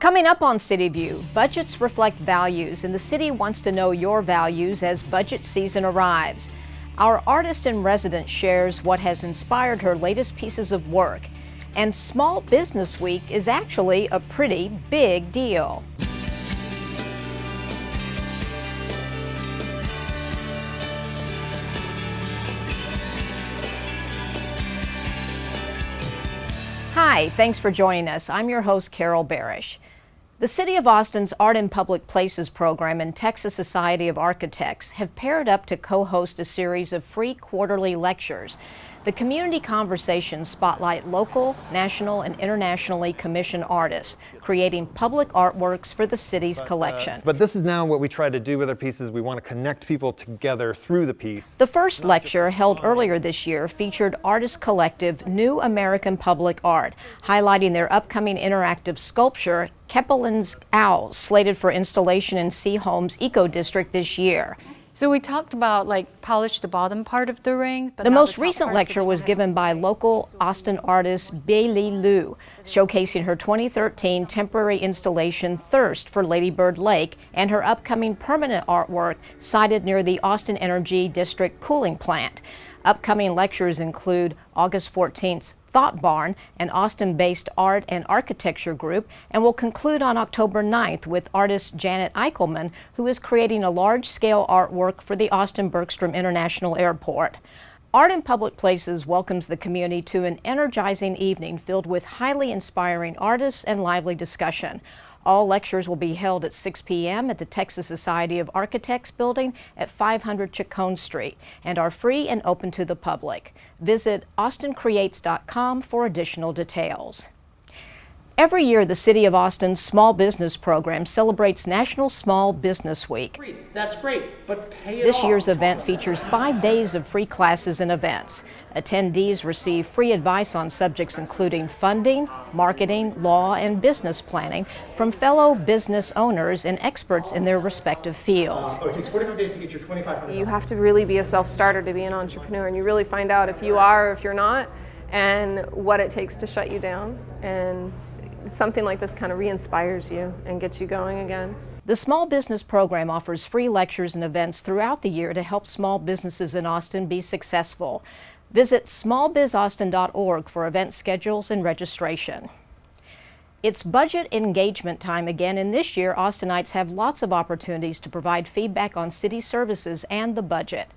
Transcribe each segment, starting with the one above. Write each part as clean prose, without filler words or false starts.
Coming up on CityView, budgets reflect values, and the city wants to know your values as budget season arrives. Our artist in residence shares what has inspired her latest pieces of work. And Small Business Week is actually a pretty big deal. Hi, thanks for joining us. I'm your host, Carol Barish. The City of Austin's Art in Public Places program and Texas Society of Architects have paired up to co-host a series of free quarterly lectures. The community conversations spotlight local, national, and internationally commissioned artists, creating public artworks for the city's collection. But this is now what we try to do with our pieces. We want to connect people together through the piece. The first lecture, held earlier this year, featured artist collective New American Public Art, highlighting their upcoming interactive sculpture, Keppelin's Owls, slated for installation in Seaholm's Eco District this year. So we talked about polish the bottom part of the ring. But the most recent lecture was given by local Austin artist Bailey Liu, showcasing her 2013 temporary installation Thirst for Lady Bird Lake and her upcoming permanent artwork sited near the Austin Energy District cooling plant. Upcoming lectures include August 14th's Thought Barn, an Austin-based art and architecture group, and will conclude on October 9th with artist Janet Eichelman, who is creating a large-scale artwork for the Austin-Bergstrom International Airport. Art in Public Places welcomes the community to an energizing evening filled with highly inspiring artists and lively discussion. All lectures will be held at 6 p.m. at the Texas Society of Architects building at 500 Chacon Street and are free and open to the public. Visit austincreates.com for additional details. Every year, the City of Austin's Small Business Program celebrates National Small Business Week. That's great, but pay it This off. year's event features 5 days of free classes and events. Attendees receive free advice on subjects including funding, marketing, law, and business planning from fellow business owners and experts in their respective fields. It takes 45 days to get your $2,500. You have to really be a self-starter to be an entrepreneur, and you really find out if you are or if you're not, and what it takes to shut you down. And something like this kind of re-inspires you and gets you going again. The Small Business Program offers free lectures and events throughout the year to help small businesses in Austin be successful. Visit smallbizaustin.org for event schedules and registration. It's budget engagement time again, and this year Austinites have lots of opportunities to provide feedback on city services and the budget.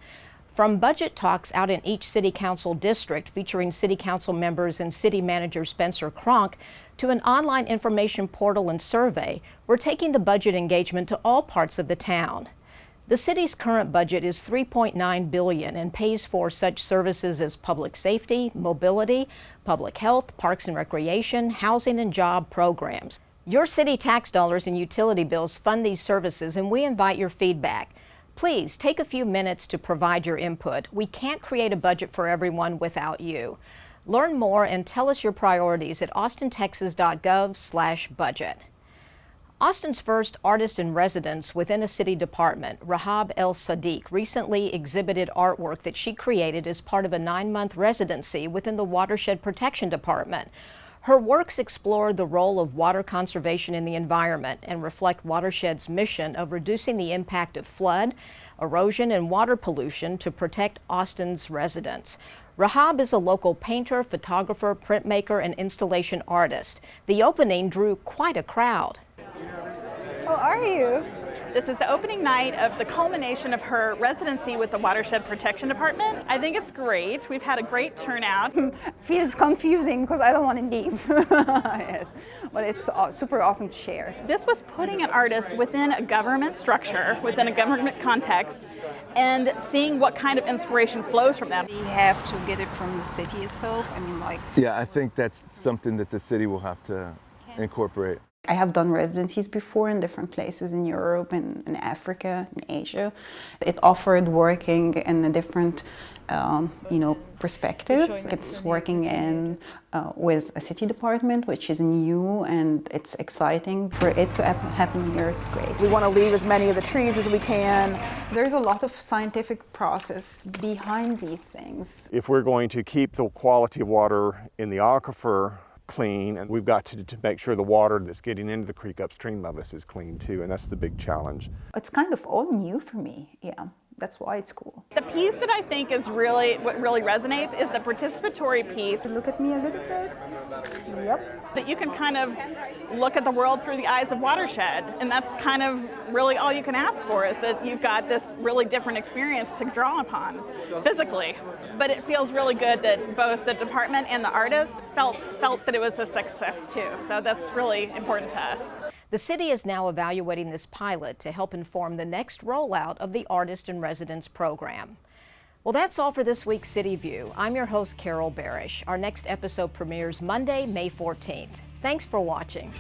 From budget talks out in each City Council district featuring City Council members and City Manager Spencer Cronk to an online information portal and survey, we're taking the budget engagement to all parts of the town. The city's current budget is $3.9 billion and pays for such services as public safety, mobility, public health, parks and recreation, housing and job programs. Your city tax dollars and utility bills fund these services, and we invite your feedback. Please take a few minutes to provide your input. We can't create a budget for everyone without you. Learn more and tell us your priorities at austintexas.gov/budget. Austin's first artist in residence within a city department, Rahab El Sadiq, recently exhibited artwork that she created as part of a 9-month residency within the Watershed Protection Department. Her works explore the role of water conservation in the environment and reflect Watershed's mission of reducing the impact of flood, erosion, and water pollution to protect Austin's residents. Rahab is a local painter, photographer, printmaker, and installation artist. The opening drew quite a crowd. How are you? This is the opening night of the culmination of her residency with the Watershed Protection Department. I think it's great. We've had a great turnout. Feels confusing because I don't want to leave. Yes, but it's super awesome to share. This was putting an artist within a government structure, within a government context, and seeing what kind of inspiration flows from them. We have to get it from the city itself. Yeah, I think that's something that the city will have to incorporate. I have done residencies before in different places in Europe and in Africa, in Asia. It offered working in a different, perspective. It's working in with a city department, which is new and it's exciting. For it to happen here, it's great. We want to leave as many of the trees as we can. There's a lot of scientific process behind these things. If we're going to keep the quality of water in the aquifer clean, and we've got to make sure the water that's getting into the creek upstream of us is clean too, and that's the big challenge. It's kind of all new for me, yeah. That's why it's cool. The piece that I think is what really resonates is the participatory piece. Look at me a little bit. Yep. That you can kind of look at the world through the eyes of Watershed, and that's kind of really all you can ask for, is that you've got this really different experience to draw upon physically. But it feels really good that both the department and the artist felt that it was a success too. So that's really important to us. The city is now evaluating this pilot to help inform the next rollout of the Artist in Residence program. Well, that's all for this week's City View. I'm your host, Carol Barish. Our next episode premieres Monday, May 14th. Thanks for watching.